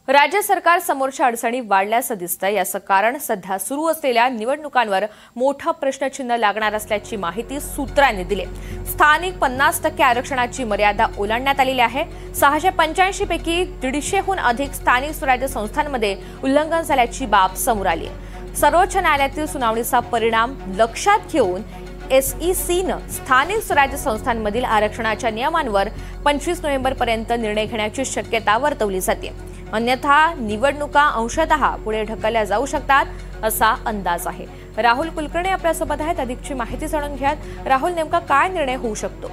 राज्य सरकार समोरच्या अडचणी वाढल्याचं दिसतंय। याचं कारण सध्या सुरू असलेल्या निवडणुकांवर मोठा प्रश्नचिन्ह लागणार असल्याची माहिती सूत्रांनी दिली। स्थानिक 50% आरक्षणाची मर्यादा ओलांडण्यात आलेली आहे। 685 पैकी 150हून अधिक स्थानिक स्वराज्य संस्थांमध्ये उल्लंघन झाल्याची बाब समोर आली आहे। सर्वोच्च न्यायालयातील सुनावणीचा परिणाम लक्षात घेऊन SECनं स्थानिक स्वराज्य संस्थांमधील आरक्षणाच्या नियमांवर 25 नोव्हेंबरपर्यंत निर्णय घेण्याची शक्यता वर्तवली जाते। अन्यथा निवडणुका अंशतः पुढे ढकलल्या जाऊ शकतात असा अंदाज आहे। राहुल कुलकर्णी आपल्यासोबत आहेत। अधिकची माहिती जाणून घ्यात। राहुल, नेमका काय निर्णय होऊ शकतो?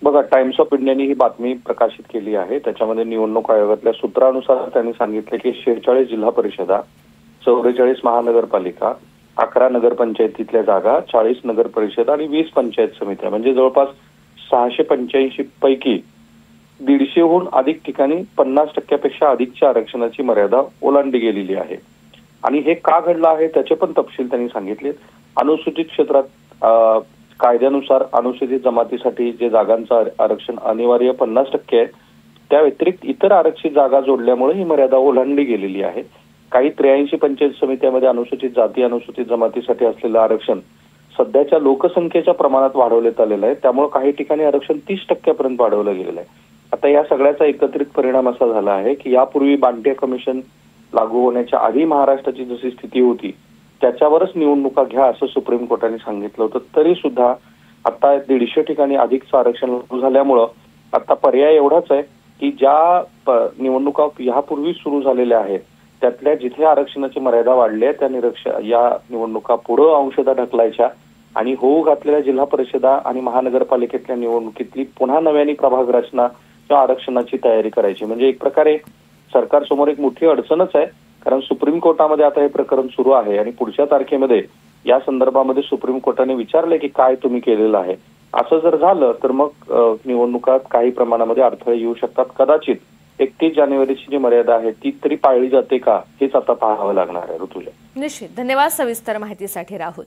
बघा, टाइम्स ऑफ इंडियाने ही बातमी प्रकाशित केली आहे। त्याच्यामध्ये निवडणूक आयोगातल्या सूत्रानुसार त्यांनी सांगितले की 46 जिल्हा परिषदा, 44 महानगरपालिका, 11 नगरपंचायतीतल्या जागा, 40 नगर परिषद आणि 20 पंचायत समित्या म्हणजे जवळपास 685 पैकी 150हून अधिक ठिकाणी 50%पेक्षा अधिकच्या आरक्षणाची मर्यादा ओलांडली गेलेली आहे। आणि हे का घडलं आहे त्याचे पण तपशील त्यांनी सांगितले। अनुसूचित क्षेत्रात कायद्यानुसार अनुसूचित जमातीसाठी जे जागांचं आरक्षण अनिवार्य 50% आहे, त्या व्यतिरिक्त इतर आरक्षित जागा जोडल्यामुळे ही मर्यादा ओलांडली गेलेली आहे। काही 83 पंचायत समित्यामध्ये अनुसूचित जाती अनुसूचित जमातीसाठी असलेलं आरक्षण सध्याच्या लोकसंख्येच्या प्रमाणात वाढवण्यात आलेलं आहे। त्यामुळे काही ठिकाणी आरक्षण 30% वाढवलं गेलेलं आहे। आता या सगळ्याचा एकत्रित परिणाम असा झाला आहे की यापूर्वी बांटिया कमिशन लागू होण्याच्या आधी महाराष्ट्राची जशी स्थिती होती त्याच्यावरच निवडणुका घ्या असं सुप्रीम कोर्टाने सांगितलं होतं। तरी सुद्धा आता 150 ठिकाणी अधिकचं आरक्षण लागू झाल्यामुळं आता पर्याय एवढाच आहे की ज्या निवडणुका यापूर्वी सुरू झालेल्या आहेत त्यातल्या जिथे आरक्षणाची मर्यादा वाढली आहे त्या या निवडणुका पुढे अंशतः ढकलायच्या आणि होऊ घातलेल्या जिल्हा परिषदा आणि महानगरपालिकेतल्या निवडणुकीतली पुन्हा नव्याने प्रभाग रचना किंवा आरक्षणाची तयारी करायची। म्हणजे एक प्रकारे सरकारसमोर एक मोठी अडचणच आहे, कारण सुप्रीम कोर्टामध्ये आता हे प्रकरण सुरू आहे आणि पुढच्या तारखेमध्ये या संदर्भामध्ये सुप्रीम कोर्टाने विचारले की काय तुम्ही केलेलं आहे। असं जर झालं तर मग निवडणुकात काही प्रमाणामध्ये अडथळे येऊ शकतात। कदाचित 31 जानेवारीची जी मर्यादा आहे ती तरी पाळली जाते का हेच आता पाहावं लागणार आहे। ऋतुजा, निश्चित। धन्यवाद सविस्तर माहितीसाठी राहुल।